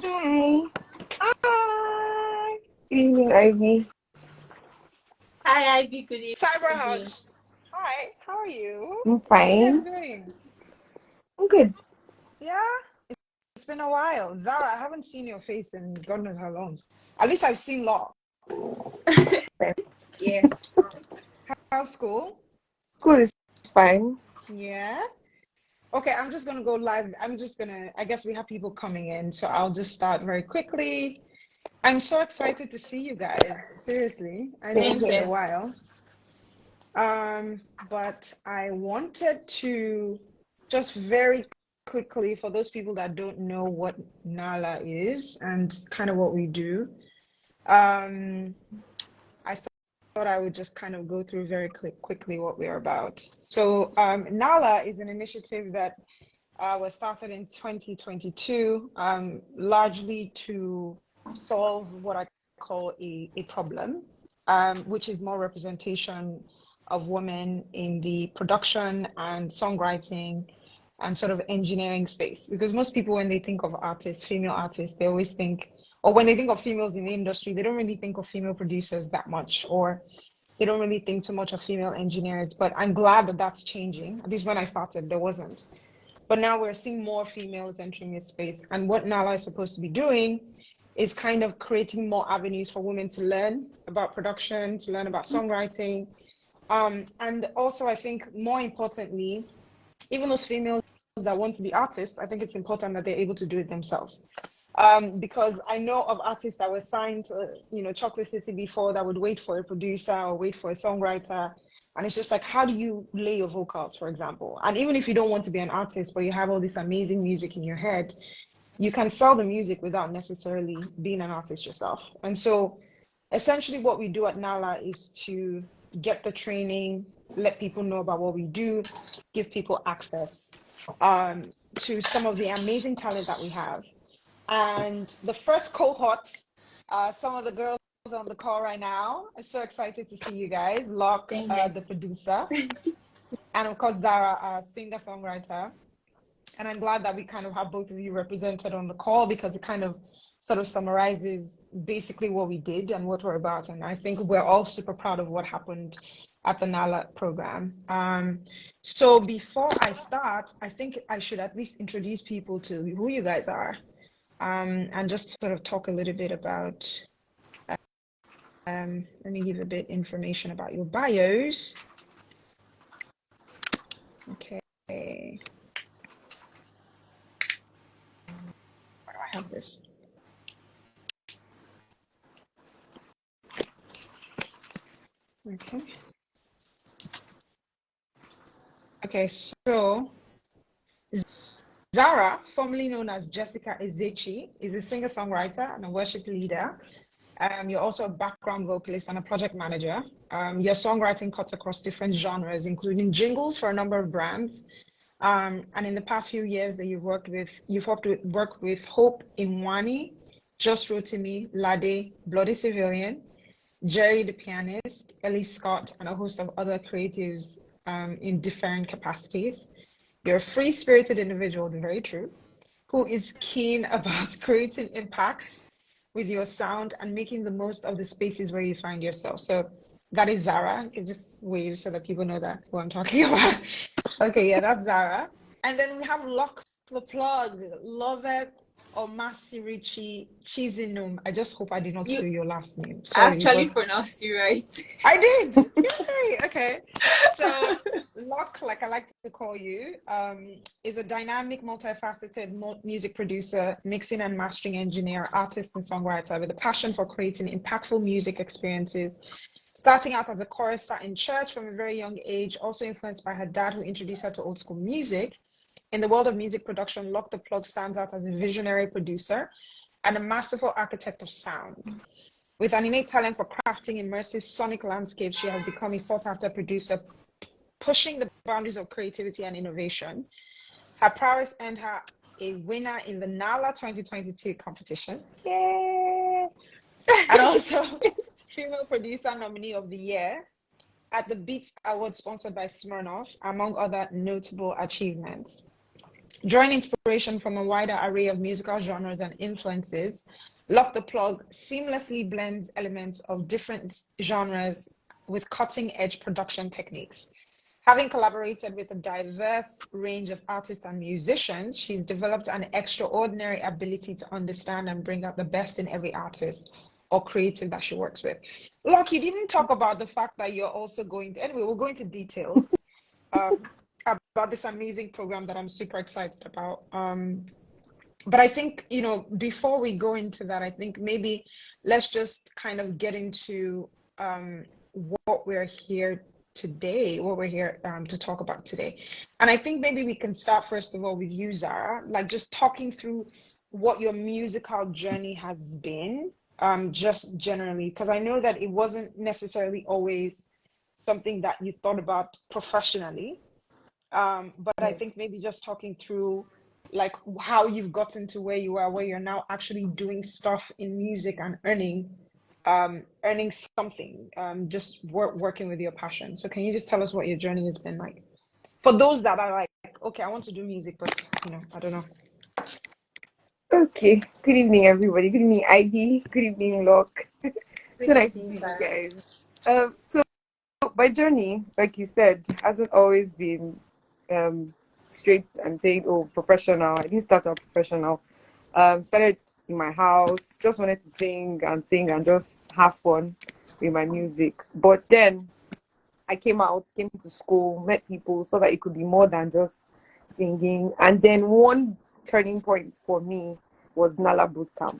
Hi. Hi. Good evening, Ivy. Hi, Ivy. Good Cyber evening. House. Hi, how are you? I'm How are you guys fine. doing? I'm good. Yeah, it's been a while. Zara, I haven't seen your face in God knows how long. At least I've seen LOC. Yeah. How's school? School is fine. Yeah. Okay, I'm just gonna go live. I guess we have people coming in, so I'll just start very quickly. I'm so excited to see you guys. Seriously, I know Same it's Same been a here. here. while. But I wanted to just very quickly, for those people that don't know what Nahla is and kind of what we do, um, I thought I would just kind of go through very quickly what we're about. So, Nahla is an initiative that was started in 2022, largely to solve what I call a problem, which is more representation of women in the production and songwriting and sort of engineering space. Because most people, when they think of artists, female artists, they always think, or when they think of females in the industry, they don't really think of female producers that much, or they don't really think too much of female engineers. But I'm glad that that's changing. At least when I started, there wasn't. But now we're seeing more females entering this space. And what Nahla is supposed to be doing is kind of creating more avenues for women to learn about production, to learn about songwriting. And also, I think more importantly, even those females that want to be artists, I think it's important that they're able to do it themselves. Because I know of artists that were signed to, Chocolate City before that would wait for a producer or wait for a songwriter. And it's just like, how do you lay your vocals, for example? And even if you don't want to be an artist, but you have all this amazing music in your head, you can sell the music without necessarily being an artist yourself. And so essentially what we do at Nahla is to get the training, let people know about what we do, give people access to some of the amazing talent that we have. And the first cohort, some of the girls on the call right now, I'm so excited to see you guys. LOC, Same here. the producer, and of course, Zarah, singer-songwriter. And I'm glad that we kind of have both of you represented on the call because it kind of sort of summarizes basically what we did and what we're about. And I think we're all super proud of what happened at the Nahla program. So before I start, I think I should at least introduce people to who you guys are, and just sort of talk a little bit about, let me give a bit information about your bios. Okay. Where do I have this? Okay. Okay, so Zarah, formerly known as Jessica Ezechi, is a singer-songwriter and a worship leader. You're also a background vocalist and a project manager. Your songwriting cuts across different genres, including jingles for a number of brands. And in the past few years that you've worked with Hope Imwani, Just Rotimi, Lade, Bloody Civilian, Jerry the pianist, Ellie Scott, and a host of other creatives in different capacities. You're a free-spirited individual, very true, who is keen about creating impacts with your sound and making the most of the spaces where you find yourself. So that is Zarah. You can just wave so that people know that who I'm talking about. Okay, yeah, that's Zarah. And then we have Lock the Plug, Lovett Omasirichi Chizinum. I just hope I did not You kill your last name. Sorry, actually but pronounced it right. I did. Yay. Okay. So Locke, like I like to call you, is a dynamic, multifaceted music producer, mixing and mastering engineer, artist, and songwriter with a passion for creating impactful music experiences. Starting out as a chorister in church from a very young age, also influenced by her dad who introduced her to old school music. In the world of music production, Lock the Plug stands out as a visionary producer and a masterful architect of sound. With an innate talent for crafting immersive sonic landscapes, she has become a sought-after producer, pushing the boundaries of creativity and innovation. Her prowess earned her a winner in the Nahla 2022 competition. Yay! And also Female Producer Nominee of the Year at the Beats Award sponsored by Smirnoff, among other notable achievements. Drawing inspiration from a wider array of musical genres and influences, Lock the Plug seamlessly blends elements of different genres with cutting-edge production techniques. Having collaborated with a diverse range of artists and musicians, she's developed an extraordinary ability to understand and bring out the best in every artist or creative that she works with. Lock, you didn't talk about the fact that you're also going to, anyway, we'll go into details about this amazing program that I'm super excited about. But I think, before we go into that, I think maybe let's just kind of get into what we're here today, what we're here to talk about today. And I think maybe we can start first of all with you, Zarah, like just talking through what your musical journey has been, just generally, because I know that it wasn't necessarily always something that you thought about professionally. But I think maybe just talking through like how you've gotten to where you are, where you're now actually doing stuff in music and earning something, just working with your passion. So can you just tell us what your journey has been like? For those that are like, okay, I want to do music, but I don't know. Okay. Good evening, everybody. Good evening, Ivy. Good evening, Locke. So nice to see you guys. So my journey, like you said, hasn't always been straight and saying, oh, professional. I didn't start out professional. Started in my house, just wanted to sing and just have fun with my music. But then I came to school, met people, saw that it could be more than just singing. And then one turning point for me was Nahla Bootcamp.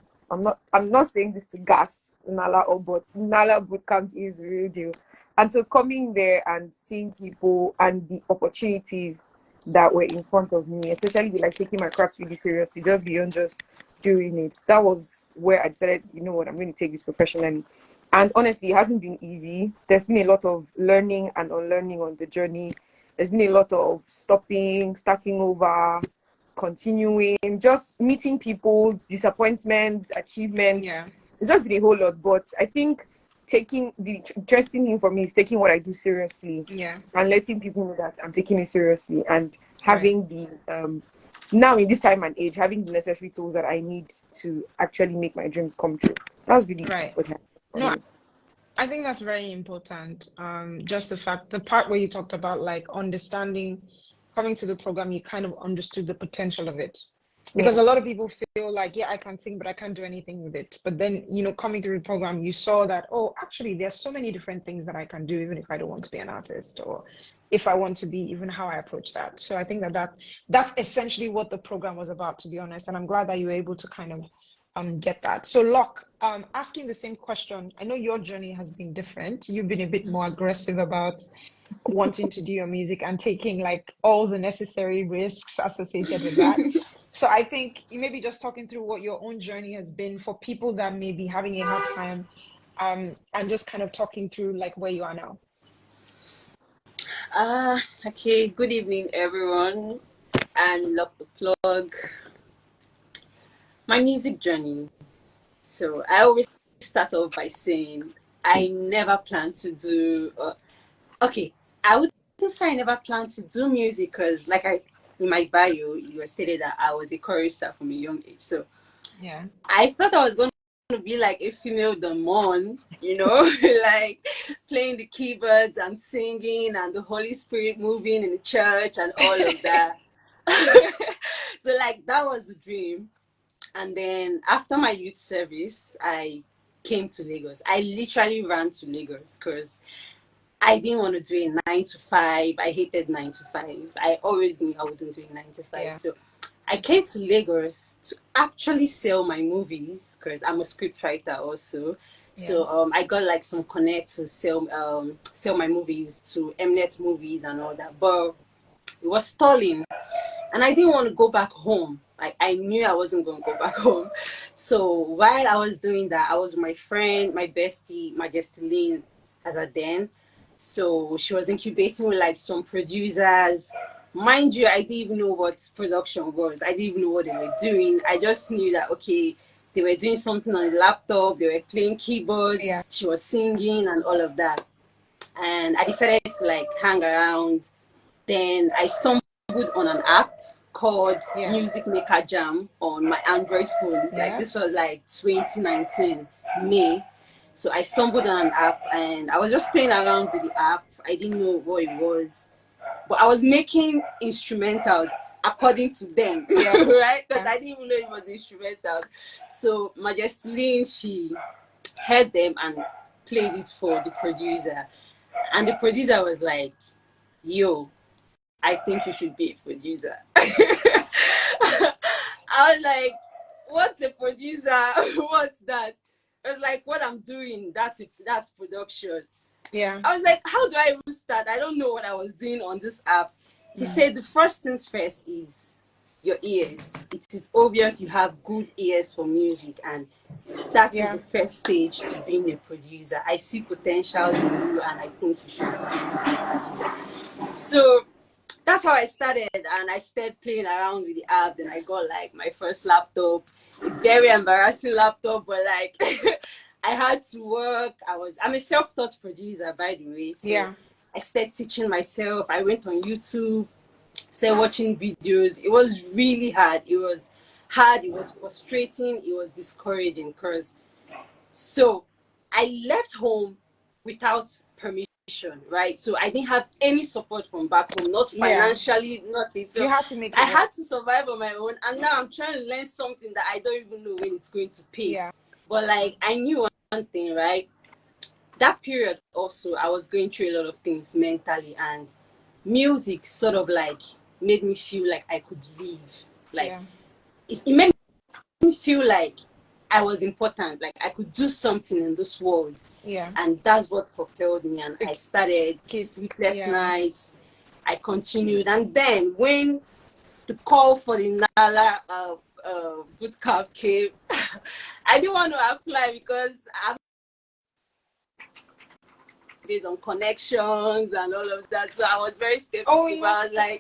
I'm not saying this to gas Nahla, but Nahla Bootcamp is the real deal. And so coming there and seeing people and the opportunities that were in front of me, especially with like taking my craft really seriously, just beyond just doing it. That was where I decided, you know what, I'm going to take this professionally. And honestly, it hasn't been easy. There's been a lot of learning and unlearning on the journey. There's been a lot of stopping, starting over, continuing, just meeting people, disappointments, achievements. Yeah. It's just been a whole lot. But I think taking the interesting thing for me is taking what I do seriously, and letting people know that I'm taking it seriously, and having the now in this time and age, having the necessary tools that I need to actually make my dreams come true. That's really what happened for No, me. I think that's very important. Just the part where you talked about like understanding, coming to the program, you kind of understood the potential of it. Because a lot of people feel like, yeah, I can sing, but I can't do anything with it. But then, coming through the program, you saw that, oh, actually, there's so many different things that I can do, even if I don't want to be an artist, or if I want to be, even how I approach that. So I think that's essentially what the program was about, to be honest. And I'm glad that you were able to kind of get that. So Locke, asking the same question, I know your journey has been different. You've been a bit more aggressive about wanting to do your music and taking like all the necessary risks associated with that. So I think you may be just talking through what your own journey has been for people that may be having a hard time, and just kind of talking through like where you are now. Okay, good evening everyone, and Lock the Plug. My music journey. So I always start off by saying I never planned to do okay, I would say I never planned to do music because like in my bio you stated that I was a chorister from a young age. So yeah, I thought I was going to be like a female demon, like playing the keyboards and singing and the Holy Spirit moving in the church and all of that. So like that was a dream. And then after my youth service, I came to Lagos. I literally ran to Lagos because I didn't want to do a 9 to 5. I hated 9 to 5. I always knew I wouldn't do a 9 to 5. Yeah. So I came to Lagos to actually sell my movies because I'm a script writer also. So I got like some connect to sell my movies to Mnet movies and all that. But it was stalling. And I didn't want to go back home. Like I knew I wasn't going to go back home. So while I was doing that, I was with my friend, my bestie, Majesty as a then. So she was incubating with like some producers. Mind you, I didn't even know what production was. I didn't even know what they were doing. I just knew that, okay, they were doing something on the laptop. They were playing keyboards. Yeah. She was singing and all of that. And I decided to like hang around. Then I stumbled on an app called Yeah. Music Maker Jam on my Android phone. Yeah. Like this was like 2019 May. So I stumbled on an app and I was just playing around with the app. I didn't know what it was, but I was making instrumentals according to them, Yeah. right? Because I didn't even know it was instrumental. So Majesty, she heard them and played it for the producer, and the producer was like, "Yo, I think you should be a producer." I was like, "What's a producer? What's that?" It was like, "What I'm doing, that's production." Yeah. I was like, "How do I even start? I don't know what I was doing on this app." He said, "The first things first is your ears. It is obvious you have good ears for music, and that is Yeah. the first stage to being a producer. I see potential in you, and I think you should be a producer." So that's how I started, and I started playing around with the app. Then I got like my first laptop, a very embarrassing laptop, but like I had to work. I'm a self-taught producer, by the way. So Yeah. I started teaching myself. I went on YouTube, started watching videos. It was really hard. It was hard. It was frustrating. It was discouraging because so I left home without permission, right? So I didn't have any support from back home, not Yeah. financially, nothing. So You had to make I it work. had to survive on my own, and now I'm trying to learn something that I don't even know when it's going to pay. Yeah. But like I knew one thing, right? That period also, I was going through a lot of things mentally, and music sort of like made me feel like I could live. Like Yeah. it made me feel like I was important, like I could do something in this world. Yeah. And that's what propelled me. And I started sleepless Yeah. nights. I continued. And then when the call for the Nahla bootcamp came, I didn't want to apply because I'm based on connections and all of that. So I was very skeptical. Oh,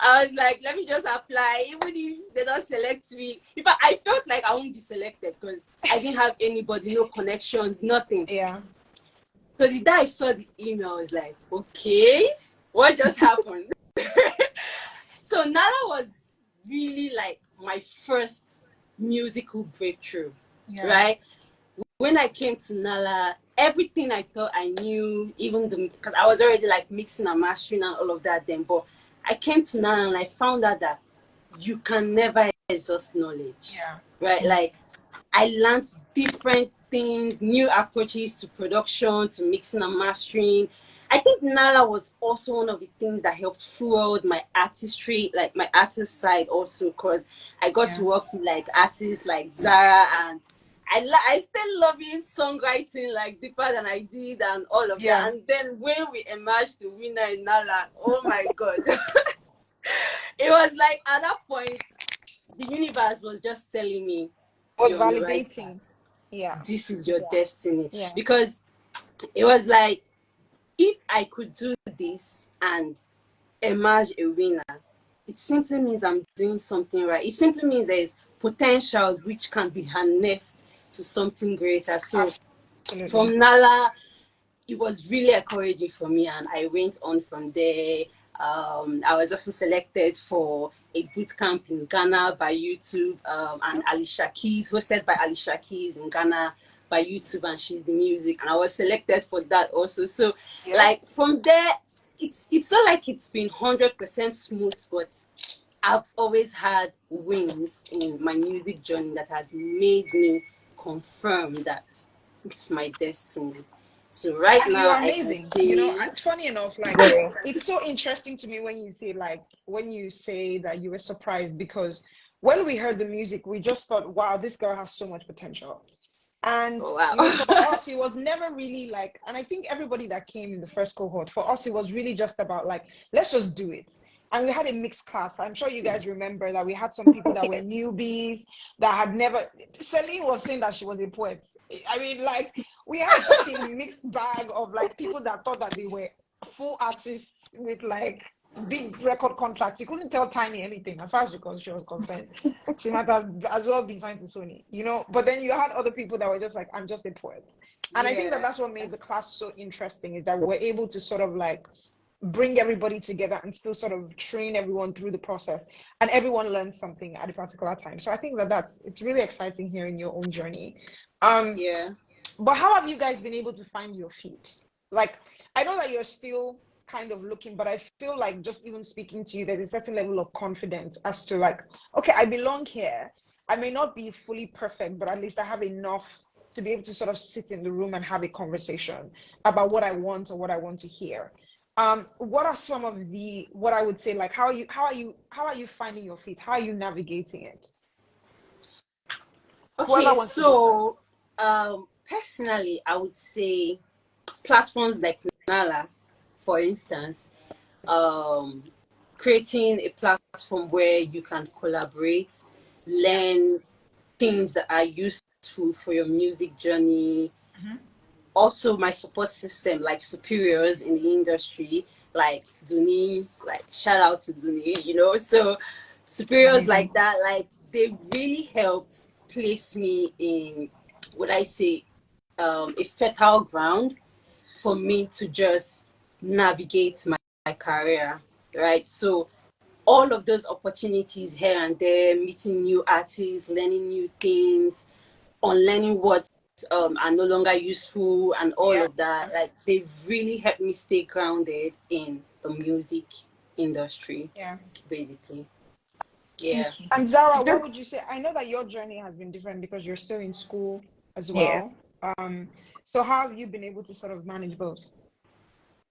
I was like, let me just apply, even if they don't select me. In fact, I felt like I won't be selected because I didn't have anybody, no connections, nothing. yeah. So the day I saw the email, I was like, okay, what just happened? So Nahla was really like my first musical breakthrough, Yeah. right? When I came to Nahla, everything I thought I knew, even because I was already like mixing and mastering and all of that then, but I came to Nahla and I found out that you can never exhaust knowledge, Yeah. right? Like I learned different things, new approaches to production, to mixing and mastering. I think Nahla was also one of the things that helped fuel my artistry, like my artist side also, because I got to work with like artists like Zarah, and I still loving songwriting like deeper than I did and all of that. And then when we emerged the winner in Nahla, oh my God. It was like at that point, the universe was just telling me, Was you're on the right validating. path. Yeah. This is your destiny. Yeah. Because it was like, if I could do this and emerge a winner, it simply means I'm doing something right. It simply means there is potential which can be harnessed to something greater. So Absolutely. from Nahla, it was really encouraging for me, and I went on from there. I was also selected for a boot camp in Ghana by YouTube, and Alicia Keys, hosted by Alicia Keys in Ghana by YouTube, and She's the Music, and I was selected for that also. So, like from there, it's not like it's been 100% smooth, but I've always had wins in my music journey that has made me confirm that it's my destiny. So right And now you're I can amazing. say, You know, it's funny enough, like it's so interesting to me when you say that you were surprised, because when we heard the music, we just thought, wow, this girl has so much potential. And oh, wow. you know, for us, it was never really like, and I think everybody that came in the first cohort, for us, it was really just about like, let's just do it. And we had a mixed class. I'm sure you guys remember that we had some people that were newbies that had never. Celine was saying that she was a poet. I mean, like, we had such a mixed bag of like people that thought that they were full artists with like big record contracts. You couldn't tell Tiny anything as far as she was concerned. She might have as well been signed to Sony, you know. But then you had other people that were just like, I'm just a poet. And I think that that's what made the class so interesting, is that we were able to sort of like bring everybody together and still sort of train everyone through the process, and everyone learns something at a particular time. So I think that it's really exciting hearing your own journey. Yeah. But how have you guys been able to find your feet? Like, I know that you're still kind of looking, but I feel like just even speaking to you, there's a certain level of confidence as to like, okay, I belong here. I may not be fully perfect, but at least I have enough to be able to sort of sit in the room and have a conversation about what I want or what I want to hear. What are some of the, what I would say, like, how are you finding your feet? How are you navigating it? Okay, Whoever wants to go first. so personally, I would say platforms like Nahla, for instance, um, creating a platform where you can collaborate, Yeah. learn things that are useful for your music journey. Mm-hmm. Also, my support system, like superiors in the industry, like Duni, like shout out to Duni, So superiors Amazing. like that, like they really helped place me in, what I say, a fertile ground for me to just navigate my career, right? So all of those opportunities here and there, meeting new artists, learning new things, unlearning what are no longer useful, and all Yeah. of that, like they've really helped me stay grounded in the music industry, Yeah. basically. Yeah. Okay. And So Zara, what just would you say? I know that your journey has been different because you're still in school as yeah. well. So how have you been able to sort of manage both?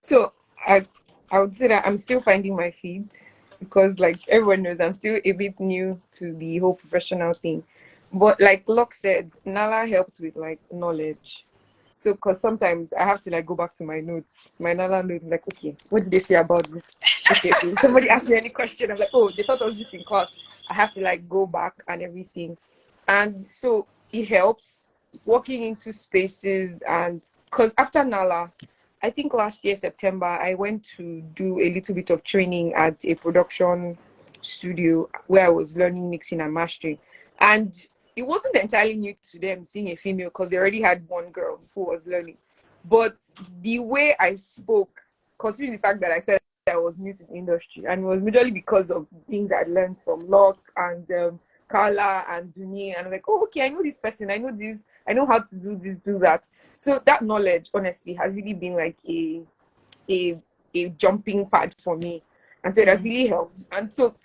So I I would say that I'm still finding my feet because like everyone knows I'm still a bit new to the whole professional thing. But like Locke said, Nala helped with like knowledge. So because sometimes I have to like go back to my notes, my Nala notes, like, okay, what did they say about this? Okay, if somebody asked me any question, I'm like, oh, they thought I was this in class. I have to like go back and everything. And so it helps walking into spaces and because after Nala, I think last year, September, I went to do a little bit of training at a production studio where I was learning mixing and mastering. And it wasn't entirely new to them seeing a female because they already had one girl who was learning. But the way I spoke, considering the fact that I said I was new to the industry, and it was majorly because of things I'd learned from Locke and Carla and Duni, and I'm like, oh, okay, I know this person, I know this, I know how to do this, do that. So that knowledge, honestly, has really been like a a jumping pad for me, and so it has Mm, really helped. And so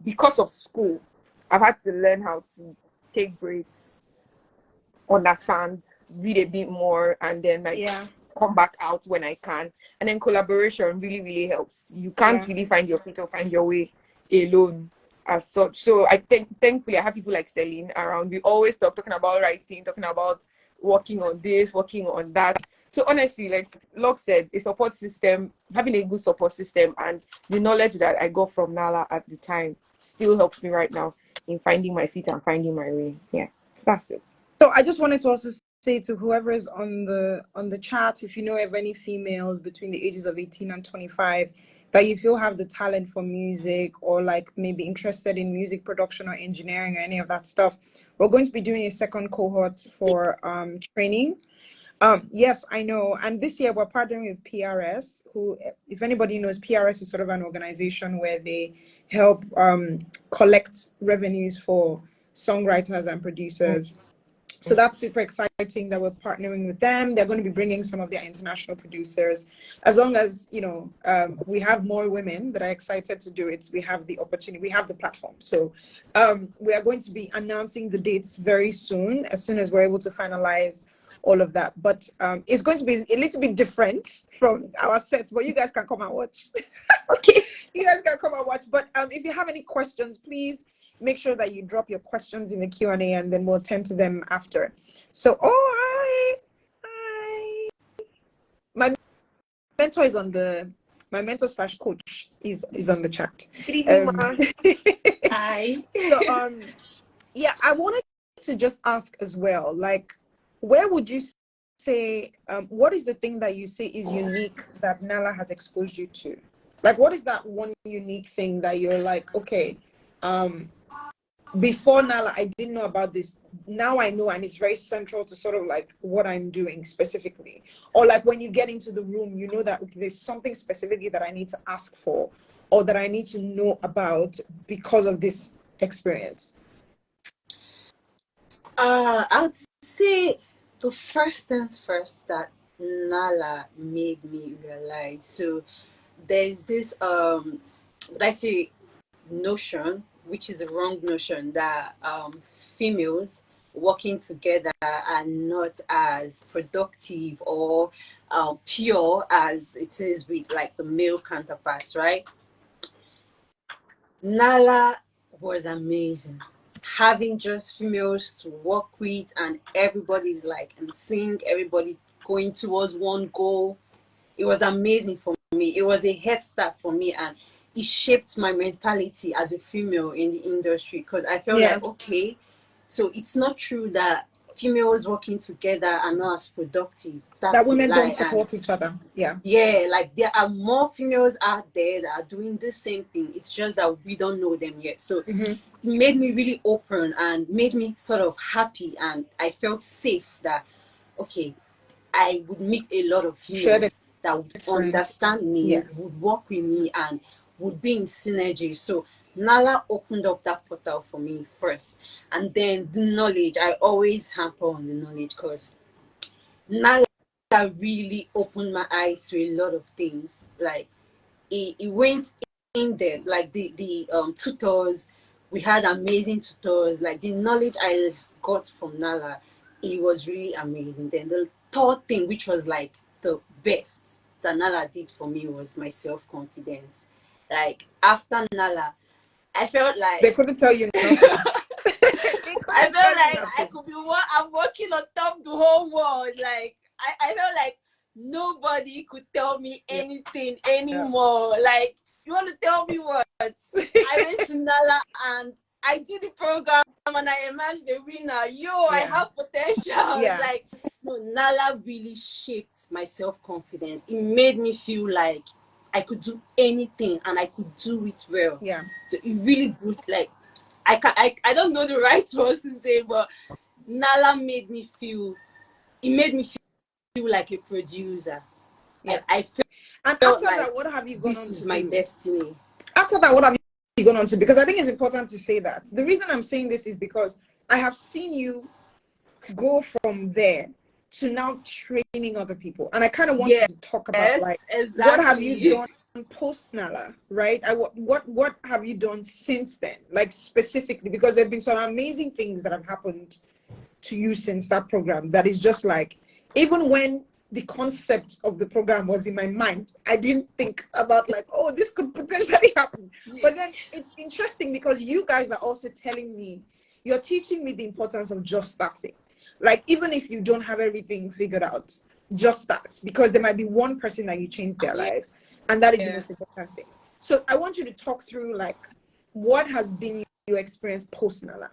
because of school, I've had to learn how to take breaks, understand, read a bit more, and then like yeah, come back out when I can. And then collaboration really, really helps. You can't yeah, really find your feet or find your way alone as such. So I think thankfully I have people like Celine around. We always talking about writing, talking about working on this, working on that. So honestly, like Locke said, a support system, having a good support system and the knowledge that I got from Nala at the time still helps me right now in finding my feet and finding my way. Yeah. So that's it. So I just wanted to also say to whoever is on the chat, if you know of any females between the ages of 18 and 25 that you feel have the talent for music or like maybe interested in music production or engineering or any of that stuff, we're going to be doing a second cohort for training. Yes, I know. And this year we're partnering with PRS, who, if anybody knows, PRS is sort of an organization where they help collect revenues for songwriters and producers. So that's super exciting that we're partnering with them. They're going to be bringing some of their international producers. As long as, we have more women that are excited to do it, we have the opportunity, we have the platform. So we are going to be announcing the dates very soon as we're able to finalize all of that. But it's going to be a little bit different from our sets, but you guys can come and watch. Okay. You guys can come and watch. But if you have any questions, please make sure that you drop your questions in the Q&A and then we'll attend to them after. So, hi. My mentor is my mentor slash coach is on the chat. Good evening, Um, Ma. Hi. so, yeah, I wanted to just ask as well, like, where would you say, what is the thing that you say is unique that Nala has exposed you to? Like, what is that one unique thing that you're like, okay, before Nala, I didn't know about this. now I know, and it's very central to sort of like what I'm doing specifically. Or like when you get into the room, you know that there's something specifically that I need to ask for or that I need to know about because of this experience? I'd say the first things first that Nala made me realize. So there's this would I say notion, which is a wrong notion, that females working together are not as productive or pure as it is with like the male counterparts, right? Nala was amazing. Having just females to work with and everybody's like in sync, everybody going towards one goal. It was amazing for me. It was a head start for me, and it shaped my mentality as a female in the industry, because I felt Yeah. like, okay, so it's not true that females working together are not as productive. That That's a women lie. don't And support each other. Yeah. yeah, like there are more females out there that are doing the same thing. It's just that we don't know them yet. So Mhm. it made me really open and made me sort of happy, and I felt safe that okay, I would meet a lot of Shared females that would experience. understand me, Yes. would work with me, and would be in synergy. So Nala opened up that portal for me first. And then the knowledge, I always hamper on the knowledge, because Nala really opened my eyes to a lot of things. Like it went in depth, like the tutors, we had amazing tutors. Like the knowledge I got from Nala, it was really amazing. Then the third thing, which was like the best that Nala did for me, was my self-confidence. Like after Nala, I felt They like couldn't tell you nothing. I felt like I could be I'm walking on top the whole world. Like I felt like nobody could tell me anything anymore. Like, you want to tell me what? I went to Nala and I did the program and I emerged the winner. I have potential. Yeah. Like, no, Nala really shaped my self-confidence. It made me feel like I could do anything and I could do it well. Yeah. So it really boosts, like, I don't know the right words to say, but Nala made me feel like a producer. Yeah. I And felt after like that, what have you gone on this is to my do? destiny. After that, what have you gone on to? Because I think it's important to say that. The reason I'm saying this is because I have seen you go from there to now training other people. And I kind of want you to talk about like exactly. what have you done post Nala, right? What have you done since then? Like specifically, because there've been some amazing things that have happened to you since that program that is just like, even when the concept of the program was in my mind, I didn't think about like, oh, this could potentially happen. But then it's interesting because you guys are also telling me, you're teaching me the importance of just starting. Like, even if you don't have everything figured out, just start, because there might be one person that you change their life, and that is the most important thing. So I want you to talk through like what has been your experience post Nala.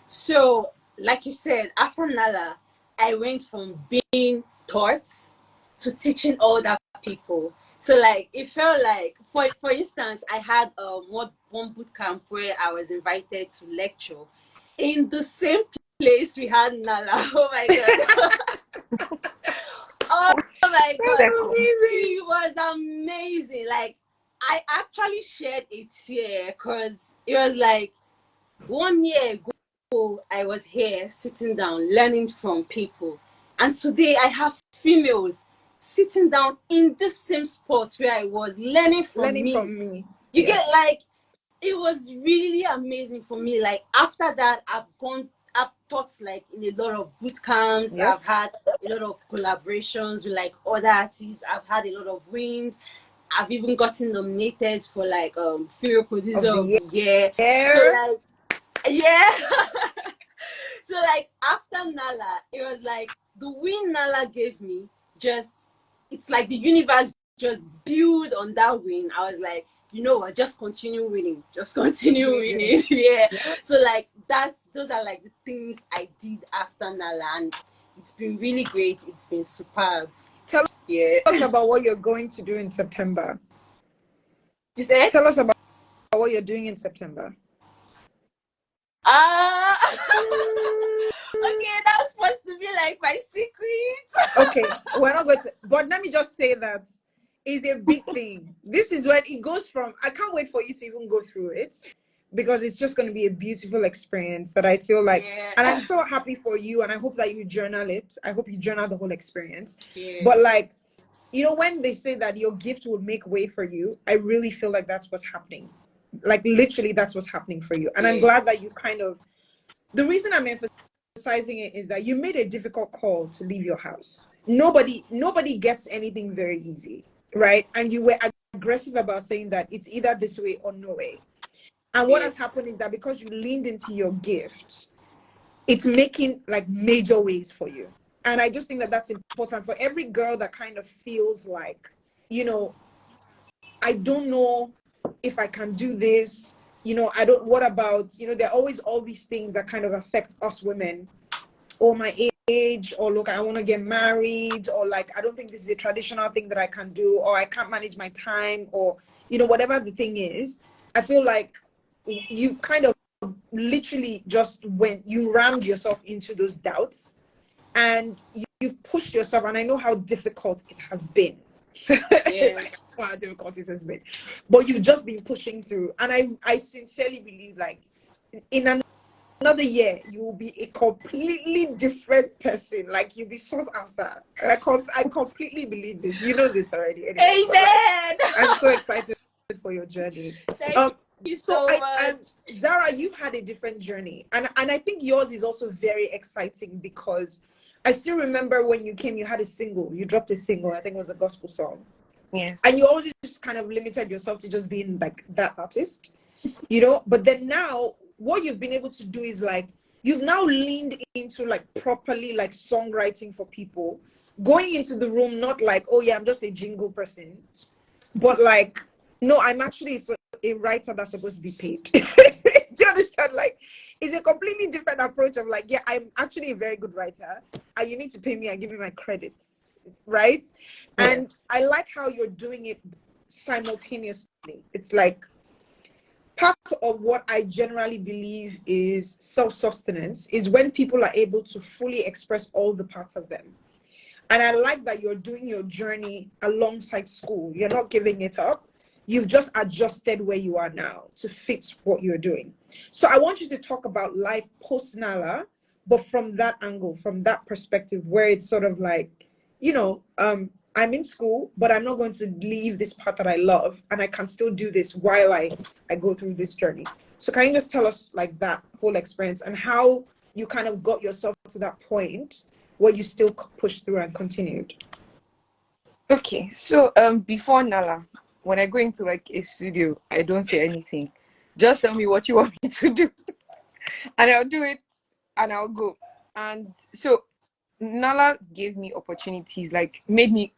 So, like you said, after Nala, I went from being taught to teaching other people. So, like, it felt like, for instance, I had one boot camp where I was invited to lecture in the same place we had Nala. Oh my god! Oh my god! It was amazing. Like, I actually shed a tear because it was like 1 year ago. I was here sitting down learning from people, and today I have females sitting down in the same spot where I was learning from me. You get, like, it was really amazing for me. Like, after that, I've taught like in a lot of boot camps. I've had a lot of collaborations with like other artists. I've had a lot of wins. I've even gotten nominated for like Female Producer of the Year. So like, yeah. So like after Nala, it was like the win Nala gave me, it's like the universe just built on that win. I was like, you know what, just continue winning. Just continue winning. Yeah. So like those are like the things I did after Nala, and it's been really great. It's been superb. Tell us about what you're going to do in September. You said? Tell us about what you're doing in September. Ah, okay, that's supposed to be like my secret. Okay, we're not going to, but let me just say that is a big thing. This is when it goes from, I can't wait for you to even go through it, because it's just going to be a beautiful experience that I feel like, Yeah. and I'm so happy for you, and I hope that you journal it. I hope you journal the whole experience. Yeah. But like, you know, when they say that your gift will make way for you, I really feel like that's what's happening. Like literally that's what's happening for you. And I'm glad that you kind of, the reason I'm emphasizing it is that you made a difficult call to leave your house. Nobody gets anything very easy, right? And you were aggressive about saying that it's either this way or no way. And what has happened is that because you leaned into your gift, it's making like major ways for you. And I just think that that's important for every girl that kind of feels like, you know, I don't know if I can do this. You know, I don't, what about, you know, there are always all these things that kind of affect us women, or my age, or look, I want to get married, or like, I don't think this is a traditional thing that I can do, or I can't manage my time, or, you know, whatever the thing is. I feel like you kind of literally just went, you rammed yourself into those doubts, and you've pushed yourself, and I know how difficult it has been. Yeah. How difficult it has been, but you've just been pushing through, and I sincerely believe like in another year you will be a completely different person. Like you'll be so outside. I completely believe this. You know this already anyway. But like, Amen. I'm so excited for your journey. Thank you So so much. Zarah, you've had a different journey, and I think yours is also very exciting, because I still remember when you came, you had a single, you dropped a single, I think it was a gospel song. Yeah. And you always just kind of limited yourself to just being like that artist, you know. But then now what you've been able to do is like, you've now leaned into like properly like songwriting for people, going into the room, not like, oh yeah, I'm just a jingle person, but like, no, I'm actually a writer that's supposed to be paid. Do you understand? Like, it's a completely different approach of like, yeah, I'm actually a very good writer, and you need to pay me and give me my credits, right? Yeah. And I like how you're doing it simultaneously. It's like part of what I generally believe is self-sustenance is when people are able to fully express all the parts of them. And I like that you're doing your journey alongside school. You're not giving it up. You've just adjusted where you are now to fit what you're doing. So I want you to talk about life post Nahla, but from that angle, from that perspective, where it's sort of like, you know, I'm in school, but I'm not going to leave this part that I love, and I can still do this while I go through this journey. So can you just tell us like that whole experience and how you kind of got yourself to that point where you still pushed through and continued? Okay, so before Nala, when I go into like a studio, I don't say anything. Just tell me what you want me to do, and I'll do it, and I'll go. And so Nala gave me opportunities, like made me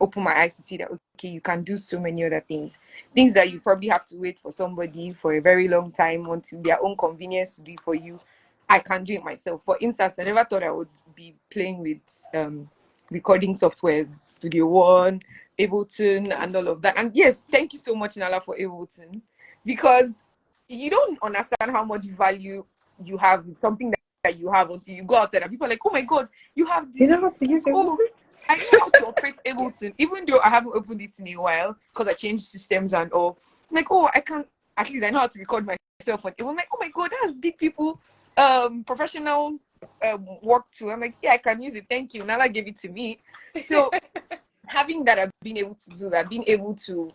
open my eyes to see that okay, you can do so many other things that you probably have to wait for somebody for a very long time until their own convenience to do it for you. I can do it myself. For instance, I never thought I would be playing with recording softwares, Studio One, Ableton, and all of that. And yes, thank you so much, Nala, for Ableton, because you don't understand how much value you have with something that you have until you go outside and people are like, oh my god, you have this. You know how to use Oh, Ableton? I know how to operate Ableton, even though I haven't opened it in a while because I changed systems and all. I'm like, oh, I can, at least I know how to record myself on it. I'm like, oh my god, that's big people professional work too. I'm like, yeah, I can use it, thank you. Nala gave it to me. So having that, I've been able to do that, being able to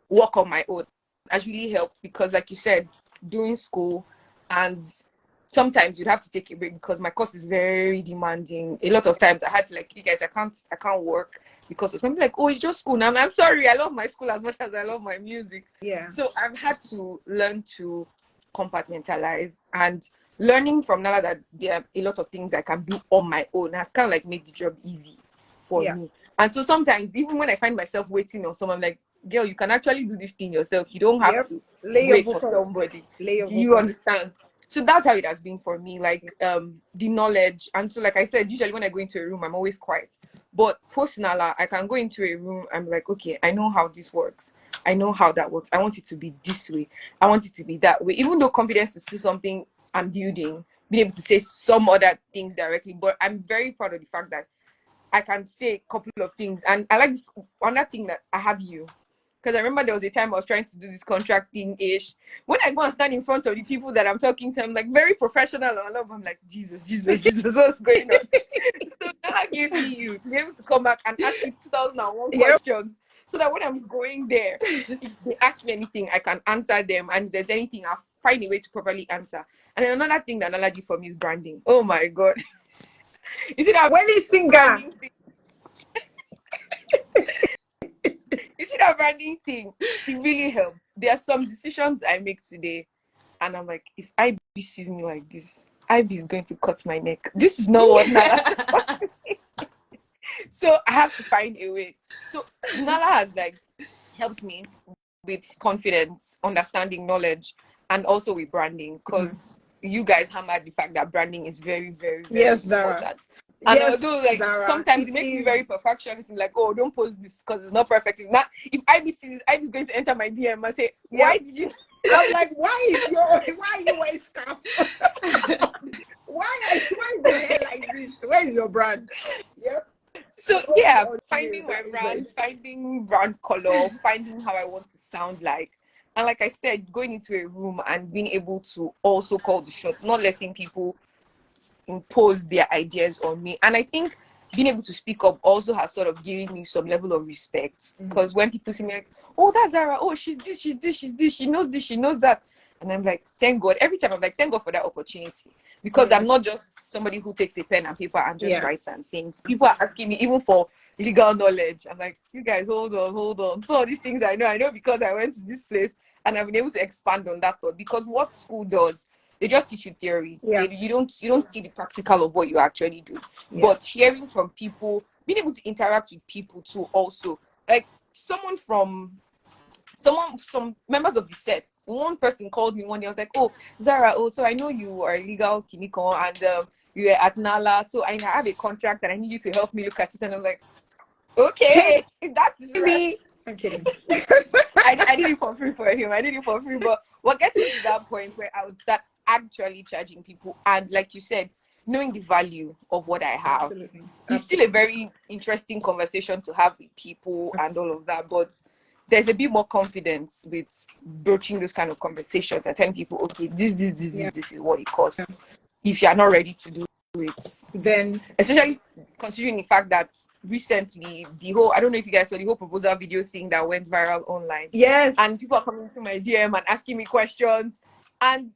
work on my own has really helped, because like you said, doing school, and sometimes you'd have to take a break because my course is very demanding. A lot of times I had to like, you guys, I can't work because of something. Like, oh, it's just school. Now I'm sorry, I love my school as much as I love my music. Yeah. So I've had to learn to compartmentalize, and learning from Nala that there are a lot of things I can do on my own has kind of like made the job easy for me. And so sometimes even when I find myself waiting on someone, I'm like, girl, you can actually do this thing yourself. You don't have to wait for somebody. Do you understand? So that's how it has been for me, like the knowledge. And so like I said, usually when I go into a room, I'm always quiet. But post Nala, I can go into a room, I'm like, okay, I know how this works. I know how that works. I want it to be this way. I want it to be that way. Even though confidence is still something I'm building, being able to say some other things directly. But I'm very proud of the fact that I can say a couple of things. And I like another thing that I have you. Because I remember there was a time I was trying to do this contracting-ish. When I go and stand in front of the people that I'm talking to, I'm like very professional. And all of them, I'm like, Jesus, what's going on? So Nahla gave me you to be able to come back and ask me 2001 questions. So that when I'm going there, if they ask me anything, I can answer them. And if there's anything, I'll find a way to properly answer. And then another thing that Nahla did for me is branding. Oh my God. You see that when is singer? You see that branding thing? It really helped. There are some decisions I make today, and I'm like, if IB sees me like this, IB is going to cut my neck. This is not what Nahla. So I have to find a way. So Nahla has like helped me with confidence, understanding, knowledge, and also with branding, because you guys hammered the fact that branding is very, very, very important. And although like Zarah, sometimes it makes me very perfectionist and like, oh, don't post this because it's not perfect. If IB sees this, IB is going to enter my DM and say, why did you? I'm like, why are you wearing scarf? why is your hair like this? Where is your brand? Yep. So yeah, finding my brand, finding brand color, finding how I want to sound like. And like I said, going into a room and being able to also call the shots, not letting people impose their ideas on me. And I think being able to speak up also has sort of given me some level of respect, because when people see me like, oh, that's Zarah, oh, she's this, she knows this, she knows that, and I'm like, thank God. Every time I'm like, thank God for that opportunity, because I'm not just somebody who takes a pen and paper and just writes and sings. People are asking me even for legal knowledge. I'm like, you guys, hold on. So all these things I know because I went to this place and I've been able to expand on that thought, because what school does, they just teach you theory. You don't see the practical of what you actually do. But hearing from people, being able to interact with people too, also like some members of the set. One person called me one day. I was like, oh, Zarah, so I know you are a legal Kiniko and you're at Nahla, so I have a contract and I need you to help me look at it. And I'm like, okay, that's me. I'm kidding. I did it for free for him. I did it for free, but we're getting to that point where I would start actually charging people, and like you said, knowing the value of what I have. Absolutely. It's still a very interesting conversation to have with people and all of that, but there's a bit more confidence with broaching those kind of conversations and telling people, okay, this is what it costs. If you're not ready to do it, then especially considering the fact that recently I don't know if you guys saw the whole proposal video thing that went viral online. Yes. And people are coming to my DM and asking me questions. And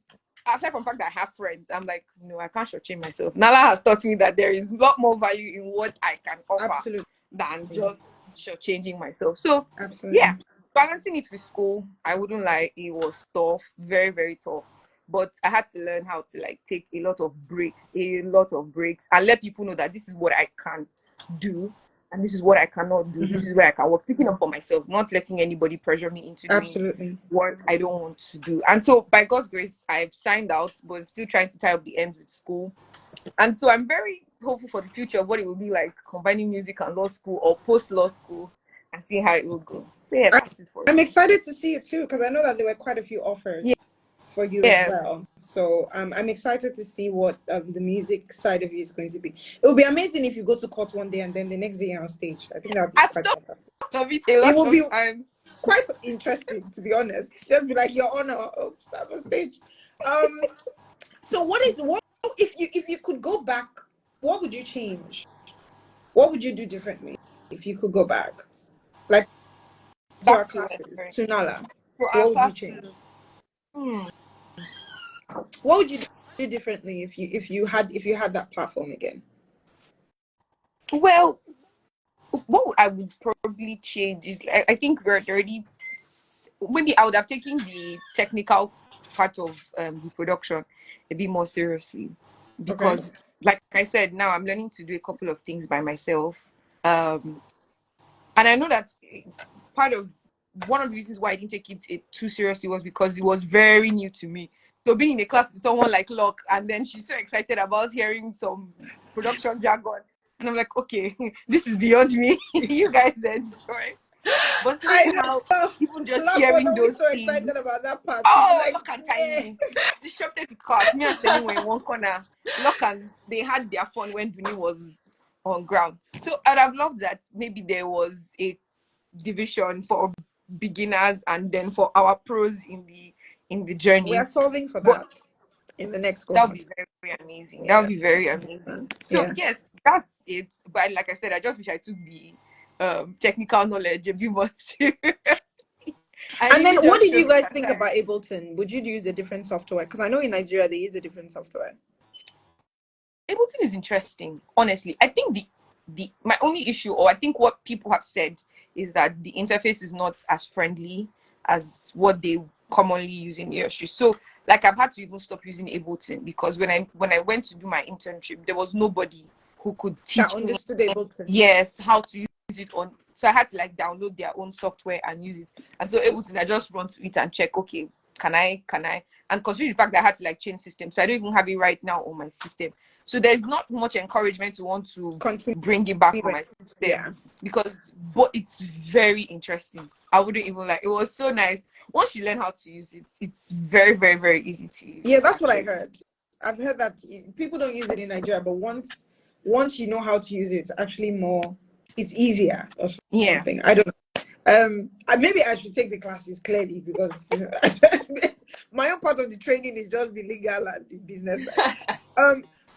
aside from the fact that I have friends, I'm like, no, I can't shortchange myself. Nahla has taught me that there is a lot more value in what I can offer than just shortchanging myself. So yeah, balancing it with school, I wouldn't lie, it was tough, very, very tough. But I had to learn how to like take a lot of breaks, and let people know that this is what I can do and this is what I cannot do. This is where I can work. Speaking up for myself, not letting anybody pressure me into doing work I don't want to do. And so by God's grace, I've signed out, but I'm still trying to tie up the ends with school. And so I'm very hopeful for the future of what it will be like combining music and law school or post-law school and seeing how it will go. So yeah, that's it for me. I'm excited to see it too, because I know that there were quite a few offers for you as well. So I'm excited to see what the music side of you is going to be. It will be amazing if you go to court one day and then the next day you're on stage. I think that would be quite fantastic. It will be quite interesting, to be honest. Just be like, Your Honor, oops, I'm on stage. So what if you could go back, what would you change? What would you do differently if you could go back? Like to our classes, to Nahla. What would you change? What would you do differently if you had that platform again? Well, what I would probably change is I think we're already, maybe I would have taken the technical part of the production a bit more seriously, because like I said, now I'm learning to do a couple of things by myself, and I know that one of the reasons why I didn't take it too seriously was because it was very new to me. So being in a class with someone like LOC, and then she's so excited about hearing some production jargon, and I'm like, okay, this is beyond me. You guys enjoy. But seeing I how know. even just Love was hearing always those so things, excited about that part. She'd be oh, like, look and yeah. tiny, disrupted the class. Me and Celine were in one corner. Look, and they had their fun when Duni was on ground. So I'd have loved that maybe there was a division for beginners and then for our pros in the We are journey. solving for But that in the next that would be cohort. very, very amazing. That Yeah. would be very amazing. So Yeah. yes, that's it. But like I said, I just wish I took the technical knowledge a bit more seriously. I And then really what just did feel you guys sick and think tired. about Ableton? Would you use a different software? Because I know in Nigeria they use a different software. Ableton is interesting, honestly. I think the my only issue, or I think what people have said, is that the interface is not as friendly as what they commonly use in the industry. So like I've had to even stop using Ableton because when I went to do my internship, there was nobody who could That teach me, understood Ableton. yes, how to use it on. So I had to like download their own software and use it. And so Ableton, I just run to it and check, okay, can I? And considering the fact that I had to like change systems, so I don't even have it right now on my system. So there's not much encouragement to want to Continue. bring it back on my system Yeah. because, but it's very interesting. I wouldn't even like. It was so nice once you learn how to use it. It's very, very, very easy to Yeah, use. that's what I Actually, heard. I've heard that people don't use it in Nigeria, but once you know how to use it, it's actually it's easier or yeah. something. I don't know. Maybe I should take the classes clearly because my own part of the training is just the legal and the business side.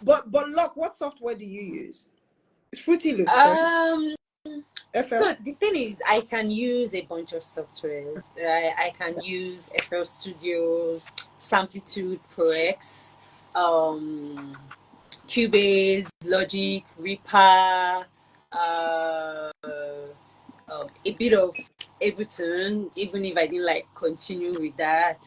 But Locke, what software do you use? It's Fruity Loops, right? Um, FL. so the thing is, I can use a bunch of softwares. I can use FL Studio, Samplitude, Pro X, Cubase, Logic, Reaper, a bit of Ableton, even if I didn't like continue with that.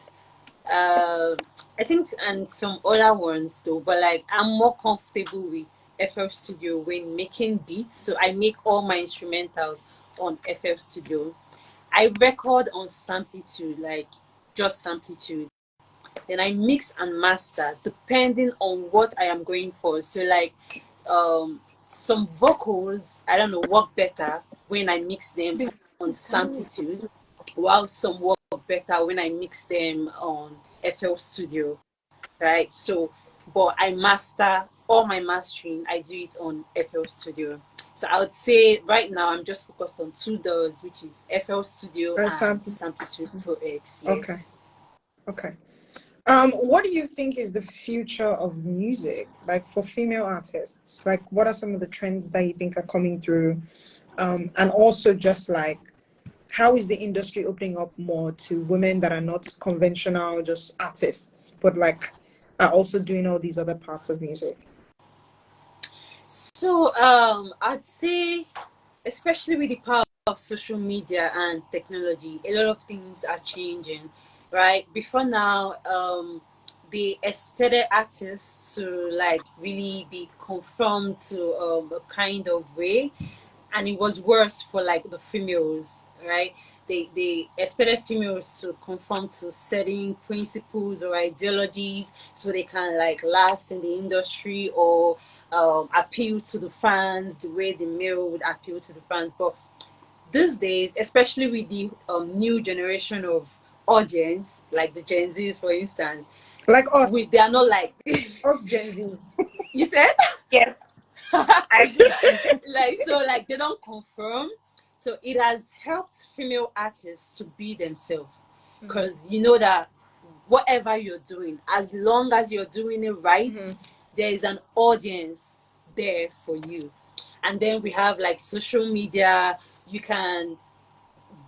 Uh, I think, and some other ones though, but like I'm more comfortable with FL Studio when making beats. So I make all my instrumentals on FL Studio. I record on Samplitude, like just Samplitude. Then I mix and master depending on what I am going for. So like some vocals, I don't know, work better when I mix them on Samplitude, while some work better when I mix them on FL Studio, right? So, but I master all my mastering, I do it on FL Studio. So I would say right now I'm just focused on two doors, which is FL Studio and Sample. Samplitude Pro X. Okay. Yes. Okay. What do you think is the future of music, like for female artists? Like, what are some of the trends that you think are coming through? And also just like, how is the industry opening up more to women that are not conventional, just artists, but like are also doing all these other parts of music? So I'd say, especially with the power of social media and technology, a lot of things are changing, right? Before now, they expected artists to like really be conformed to a kind of way, and it was worse for like the females, right? They expected females to conform to certain principles or ideologies so they can like last in the industry or appeal to the fans the way the male would appeal to the fans. But these days, especially with the new generation of audience, like the Gen Zs, for instance, Like us, they are not like us Gen Zs. you said. Yes, I agree with you. Like so like they don't confirm, so it has helped female artists to be themselves because you know that whatever you're doing, as long as you're doing it right, there is an audience there for you. And then we have like social media. You can,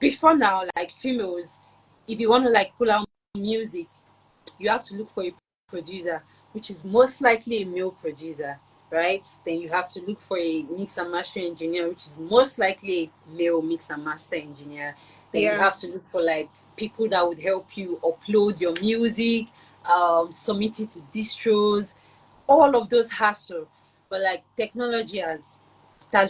before now, like females, if you want to like pull out music, you have to look for a producer, which is most likely a male producer, right? Then you have to look for a mix and master engineer, which is most likely a male mix and master engineer. Then you Yeah. have to look for like people that would help you upload your music, submit it to distros, all of those hassle. But like technology has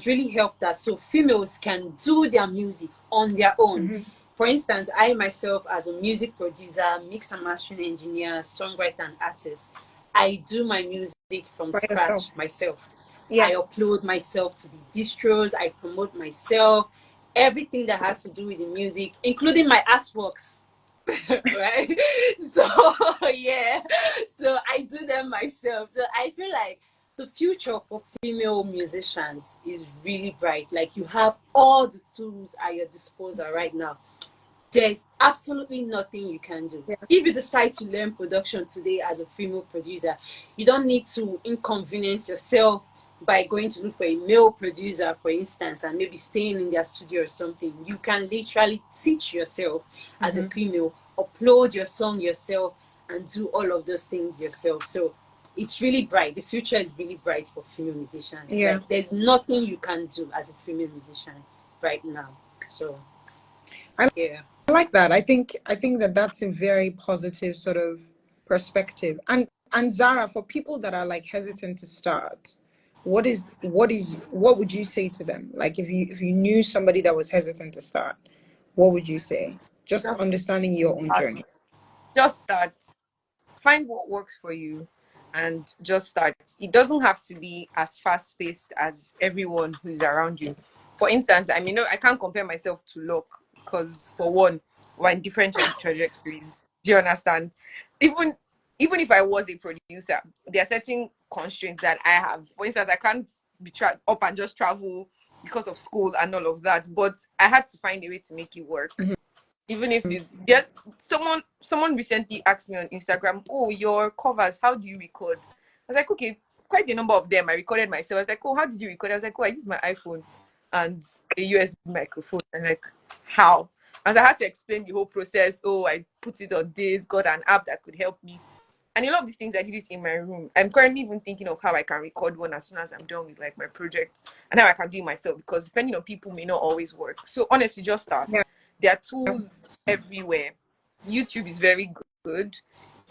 really helped that so females can do their music on their own. For instance, I myself, as a music producer, mix and mastering engineer, songwriter, and artist, I do my music from By yourself. scratch myself. Yeah. I upload myself to the distros, I promote myself. everything that has to do with the music, including my artworks. Right? So yeah, so I do them myself. So I feel like the future for female musicians is really bright. Like, you have all the tools at your disposal right now. There's absolutely nothing you can do. Yeah. If you decide to learn production today as a female producer, you don't need to inconvenience yourself by going to look for a male producer, for instance, and maybe staying in their studio or something. You can literally teach yourself as a female, upload your song yourself, and do all of those things yourself. So it's really bright. The future is really bright for female musicians. Yeah. Like, there's nothing you can do as a female musician right now. So yeah. I like that. I think that that's a very positive sort of perspective. And Zarah, for people that are like hesitant to start, what would you say to them? Like, if you knew somebody that was hesitant to start, what would you say? Just Just understanding your own start. journey. Just start. Find what works for you and just start. It doesn't have to be as fast paced as everyone who's around you. For instance, I mean, no, I can't compare myself to LOC because, for one, we're in different trajectories. Do you understand? Even if I was a producer, there are certain constraints that I have. For instance, I can't be up and just travel because of school and all of that. But I had to find a way to make it work. Even if it's just someone recently asked me on Instagram, oh, your covers, how do you record? I was like, okay, quite a number of them I recorded myself. I was like, oh, how did you record? I was like, oh, I use my iPhone and a USB microphone. And like, how? And I had to explain the whole process. Oh, I put it on this, got an app that could help me. And a lot of these things I did it in my room. I'm currently even thinking of how I can record one as soon as I'm done with like my project, and how I can do it myself, because depending on people may not always work. So honestly, just start. Yeah. There are tools everywhere. YouTube is very good.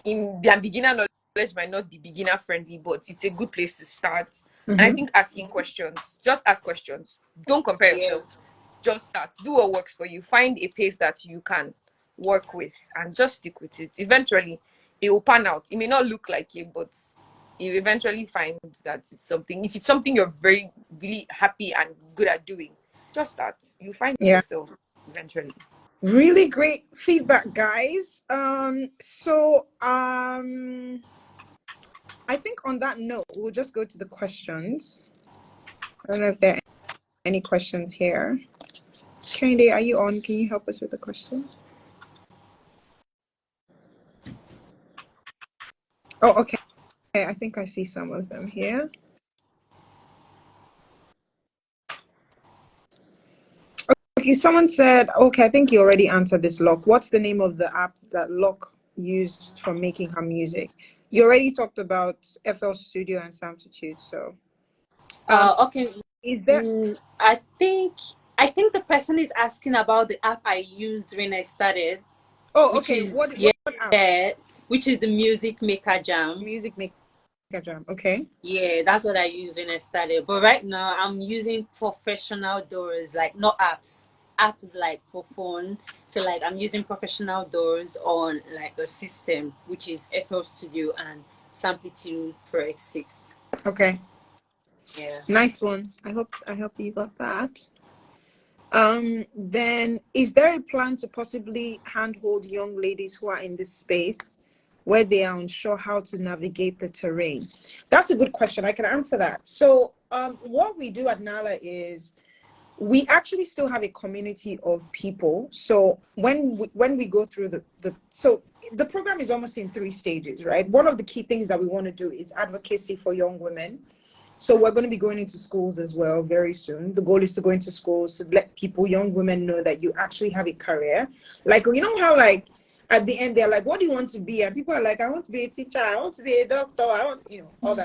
In their beginner knowledge might not be beginner friendly, but it's a good place to start. And I think asking questions, just ask questions. Don't compare Yeah. yourself. Just start. Do what works for you. Find a pace that you can work with and just stick with it. Eventually, it will pan out. It may not look like it, but you eventually find that it's something. If it's something you're very, really happy and good at doing, just start. You find yourself eventually. Really great feedback, guys. I think on that note, we'll just go to the questions. I don't know if there are any questions here. Kende, are you on? Can you help us with the question? Oh, okay. I think I see some of them here. Okay, someone said, okay, I think you already answered this, LOC. What's the name of the app that LOC used for making her music? You already talked about FL Studio and Samtitude, so. Okay. Is there? I think the person is asking about the app I used when I started. Oh, okay. What app? Which is the Music Maker Jam. Music Maker Jam. Okay. Yeah, that's what I used when I started. But right now, I'm using professional doors, like not apps. Apps like for phone. So like I'm using professional doors on like a system, which is FL Studio and Samplitude for X6. Okay. Yeah. Nice one. I hope you got that. Then is there a plan to possibly handhold young ladies who are in this space where they are unsure how to navigate the terrain? That's a good question. I can answer that. So what we do at Nahla is we actually still have a community of people. So when we go through so the program is almost in 3 stages, right? One of the key things that we want to do is advocacy for young women. So we're going to be going into schools as well very soon. The goal is to go into schools to let people, young women, know that you actually have a career. Like, you know how like at the end they're like, what do you want to be? And people are like, I want to be a teacher, I want to be a doctor, I want, all that